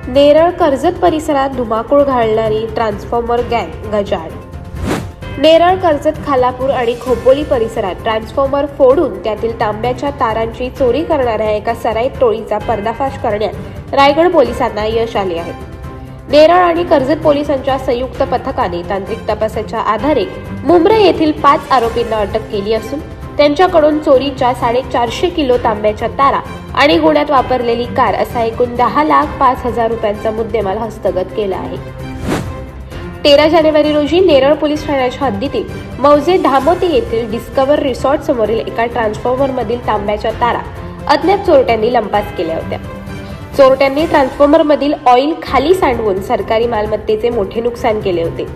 नेरळ कर्जत परिसरात धुमाकूळ घालणारी ट्रान्सफॉर्मर गँग गजाआड. नेरळ कर्जत खालापूर आणि खोपोली परिसरात ट्रान्सफॉर्मर फोडून त्यातील तांब्याच्या तारांची चोरी करणाऱ्या एका सराईत टोळीचा पर्दाफाश करण्यात रायगड पोलिसांना यश आले आहे. नेरळ आणि कर्जत पोलिसांच्या संयुक्त पथकाने तांत्रिक तपासाच्या आधारे मुंब्रा येथील 5 आरोपींना अटक केली असून त्यांच्याकडून चोरीच्या 450 किलो तांब्याच्या तारा आणि गुन्ह्यात वापरलेली कार असा एकूण 10,05,000 रुपयांचा मुद्देमाल हस्तगत केला आहे. 13 जानेवारी रोजी नेरळ पोलीस ठाण्याच्या हद्दीतील मौजे धामोती येथील डिस्कव्हर रिसॉर्ट समोरील एका ट्रान्सफॉर्मरमधील तांब्याच्या तारा अज्ञात चोरट्यांनी लंपास केल्या होत्या. चोरट्यांनी ट्रान्सफॉर्मरमधील ऑइल खाली सांडवून सरकारी मालमत्तेचे मोठे नुकसान केले होते.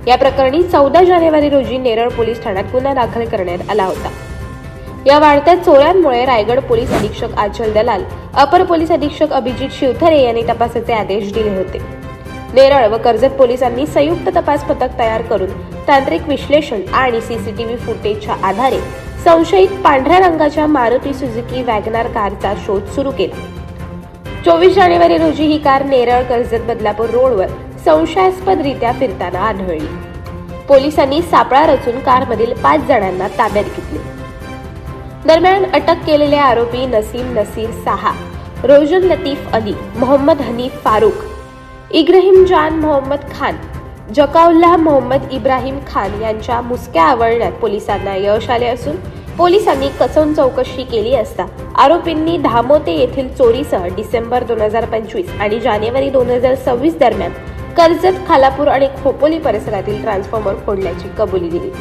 या प्रकरणी 14 जानेवारी रोजी नेरळ पोलीस ठाण्यात गुन्हा दाखल करण्यात आला होता. या वाढत्या चोऱ्यांमुळे रायगड पोलीस अधीक्षक आचल दलाल, अपर पोलीस अधीक्षक अभिजित शिवथरे यांनी तपासाचे आदेश दिले होते. नेरळ व कर्जत पोलिसांनी संयुक्त तपास पथक तयार करून तांत्रिक विश्लेषण आणि सीसीटीव्ही फुटेजच्या आधारे संशयित पांढऱ्या रंगाच्या मारुती सुझुकी वॅगनार कारचा शोध सुरू केला. 24 जानेवारी रोजी ही कार नेरळ कर्जत बदलापूर रोडवर संशयास्पदरित्या फिरताना आढळली. पोलिसांनी सापळा रचून कारमधील 5 जणांना ताब्यात घेतले. दरम्यान अटक केलेले आरोपी नसीम नसीर साहा, रोजन लतीफ अली, मोहम्मद हनीफ फारूक, इब्राहिम जान मोहम्मद खान, जकाउल्लाह मोहम्मद इब्राहिम खान यांच्या मुसक्या आवळण्यात पोलिसांना यश आले असून पोलिसांनी कसून चौकशी केली असता आरोपींनी धामोते येथील चोरीसह डिसेंबर 2025 आणि जानेवारी 2026 दरम्यान कर्जत, खालापूर आणि खोपोली परिसरातील ट्रान्सफॉर्मर फोडल्याची कबुली दिली.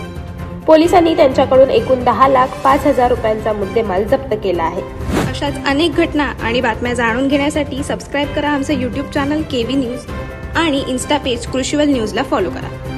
पोलिसांनी त्यांच्याकडून एकूण 10,05,000 रुपयांचा मुद्देमाल जप्त केला आहे. अशाच अनेक घटना आणि बातम्या जाणून घेण्यासाठी सबस्क्राईब करा आमचं YouTube चॅनल केव्ही न्यूज आणि इन्स्टा पेज कृषीवल न्यूजला फॉलो करा.